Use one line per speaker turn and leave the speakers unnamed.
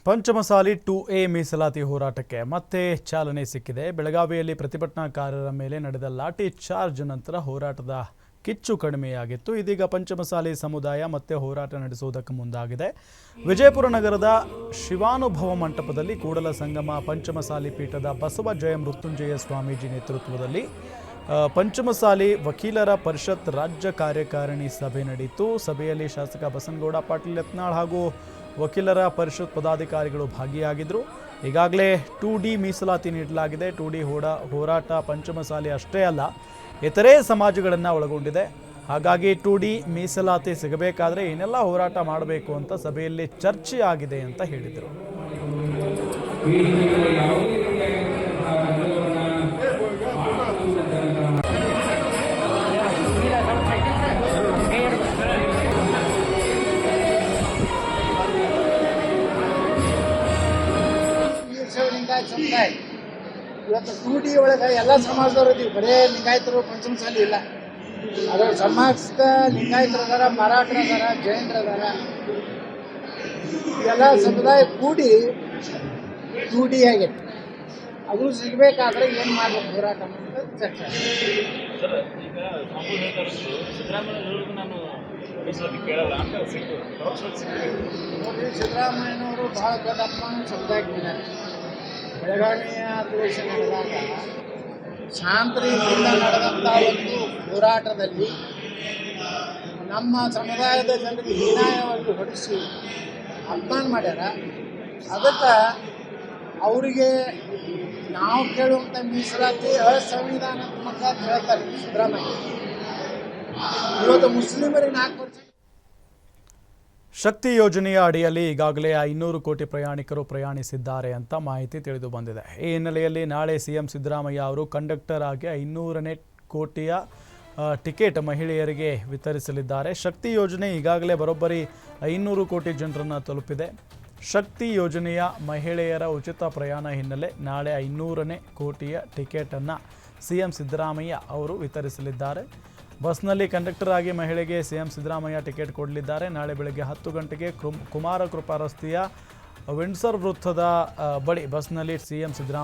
Panchamasali 2A ಮೀಸಲಾತಿ ಹೋರಾಟಕ್ಕೆ ಮತ್ತೆ ಚಾಲನೆ ಸಿಕ್ಕಿದೆ. ಬೆಳಗಾವಿಯಲ್ಲಿ ಪ್ರತಿಭಟನಾಕಾರರ ಮೇಲೆ ನಡೆದ ಲಾಠಿ ಚಾರ್ಜ್ ನಂತರ ಹೋರಾಟದ ಕಿಚ್ಚು ಕಡಿಮೆಯಾಗಿತ್ತು. ಇದೀಗ ಪಂಚಮಸಾಲಿ ಸಮುದಾಯ ಮತ್ತೆ ಹೋರಾಟ ನಡೆಸುವುದಕ್ಕೆ ಮುಂದಾಗಿದೆ. ವಿಜಯಪುರ ನಗರದ ಶಿವಾನುಭವ ಮಂಟಪದಲ್ಲಿ ಕೂಡಲ ಸಂಗಮ ಪಂಚಮಸಾಲಿ ಪೀಠದ ಬಸವ ಜಯ ಮೃತ್ಯುಂಜಯ ಸ್ವಾಮೀಜಿ ನೇತೃತ್ವದಲ್ಲಿ ಪಂಚಮಸಾಲಿ ವಕೀಲರ ಪರಿಷತ್ ರಾಜ್ಯ ಕಾರ್ಯಕಾರಿಣಿ ಸಭೆ ನಡೆಯಿತು. ಸಭೆಯಲ್ಲಿ ಶಾಸಕ ಬಸನಗೌಡ ಪಾಟೀಲ್ ಯತ್ನಾಳ್ ಹಾಗೂ ವಕೀಲರ ಪರಿಷತ್ ಪದಾಧಿಕಾರಿಗಳು ಭಾಗಿಯಾಗಿದ್ದರು. ಈಗಾಗಲೇ 2D ಮೀಸಲಾತಿ ನೀಡಲಾಗಿದೆ. 2D ಹೋರಾಟ ಪಂಚಮಸಾಲಿ ಅಷ್ಟೇ ಅಲ್ಲ, ಇತರೆ ಸಮಾಜಗಳನ್ನು ಒಳಗೊಂಡಿದೆ. ಹಾಗಾಗಿ 2D ಮೀಸಲಾತಿ ಸಿಗಬೇಕಾದ್ರೆ ಏನೆಲ್ಲ ಹೋರಾಟ ಮಾಡಬೇಕು ಅಂತ ಸಭೆಯಲ್ಲಿ ಚರ್ಚೆ ಆಗಿದೆ ಅಂತ ಹೇಳಿದರು.
ಸಮುದಾಯ ಇವತ್ತು 2D ಒಳಗೆ ಎಲ್ಲ ಸಮಾಜದವ್ರು ಇದೀವಿ. ಬರೇ ಲಿಂಗಾಯತರು ಪಂಚಮಸಾಲಿ ಇಲ್ಲ, ಅದರ ಸಮಾಜದ ಲಿಂಗಾಯತರು ಅದಾರ, ಮರಾಠರು ಅದಾರ, ಜೈನರು ಅದಾರ. ಎಲ್ಲ ಸಮುದಾಯ ಕೂಡಿ 2D ಆಗೈತೆ. ಅದು ಸಿಗಬೇಕಾದ್ರೆ ಏನು ಮಾಡಬೇಕು ಹೋರಾಟ ಅಂತ ಚರ್ಚೆ. ಸಿದ್ದರಾಮಯ್ಯನವರು ಬಹಳ ದೊಡ್ಡ ಅಪಮಾನ ಸಮುದಾಯಕ್ಕೆ ಮಾಡಿದ್ದಾರೆ. ಬೆಳಗಾವಿಯ ಅಧಿವೇಶನ ನಡೆದಾಗ ಶಾಂತ ರೀತಿಯಿಂದ ನಡೆದಂಥ ಒಂದು ಹೋರಾಟದಲ್ಲಿ ನಮ್ಮ ಸಮುದಾಯದ ಜನರಿಗೆ ಹೀನಾಯವಾಗಿ ಹೊಡಿಸಿ ಅಪಮಾನ ಮಾಡ್ಯಾರ. ಅದಕ್ಕೆ ಅವರಿಗೆ ನಾವು ಕೇಳುವಂಥ ಮೀಸಲಾತಿ ಅಸಂವಿಧಾನಾತ್ಮಕ ಅಂತ ಹೇಳ್ತಾರೆ ಸಿದ್ದರಾಮಯ್ಯ. ಇವತ್ತು ಮುಸ್ಲಿಮರಿಗೆ 4%
ಶಕ್ತಿ ಯೋಜನೆಯ ಅಡಿಯಲ್ಲಿ ಈಗಾಗಲೇ 500 ಕೋಟಿ ಪ್ರಯಾಣಿಕರು ಪ್ರಯಾಣಿಸಿದ್ದಾರೆ ಅಂತ ಮಾಹಿತಿ ತಿಳಿದು ಬಂದಿದೆ. ಈ ಹಿನ್ನೆಲೆಯಲ್ಲಿ ನಾಳೆ ಸಿಎಂ ಸಿದ್ದರಾಮಯ್ಯ ಅವರು ಕಂಡಕ್ಟರ್ ಆಗಿ 500ನೇ ಕೋಟಿಯ ಟಿಕೆಟ್ ಮಹಿಳೆಯರಿಗೆ ವಿತರಿಸಲಿದ್ದಾರೆ. ಶಕ್ತಿ ಯೋಜನೆ ಈಗಾಗಲೇ ಬರೋಬ್ಬರಿ 500 ಕೋಟಿ ಜನರನ್ನು ತಲುಪಿದೆ. ಶಕ್ತಿ ಯೋಜನೆಯ ಮಹಿಳೆಯರ ಉಚಿತ ಪ್ರಯಾಣ ಹಿನ್ನೆಲೆ ನಾಳೆ 500ನೇ ಕೋಟಿಯ ಟಿಕೆಟನ್ನು ಸಿಎಂ ಸಿದ್ದರಾಮಯ್ಯ ಅವರು ವಿತರಿಸಲಿದ್ದಾರೆ. ಬಸ್ನಲ್ಲಿ ಕಂಡಕ್ಟರ್ ಆಗಿ ಮಹಿಳೆಗೆ ಸಿಎಂ ಸಿದ್ದರಾಮಯ್ಯ ಟಿಕೆಟ್ ಕೊಡಲಿದ್ದಾರೆ. ನಾಳೆ ಬೆಳಗ್ಗೆ 10 ಗಂಟೆಗೆ ಕುಮಾರ ಕೃಪಾ ರಸ್ತೆಯ ವಿಂಡ್ಸರ್ ವೃತ್ತದ ಬಳಿ ಬಸ್ನಲ್ಲಿ ಸಿಎಂ ಸಿದ್ದರಾಮಯ್ಯ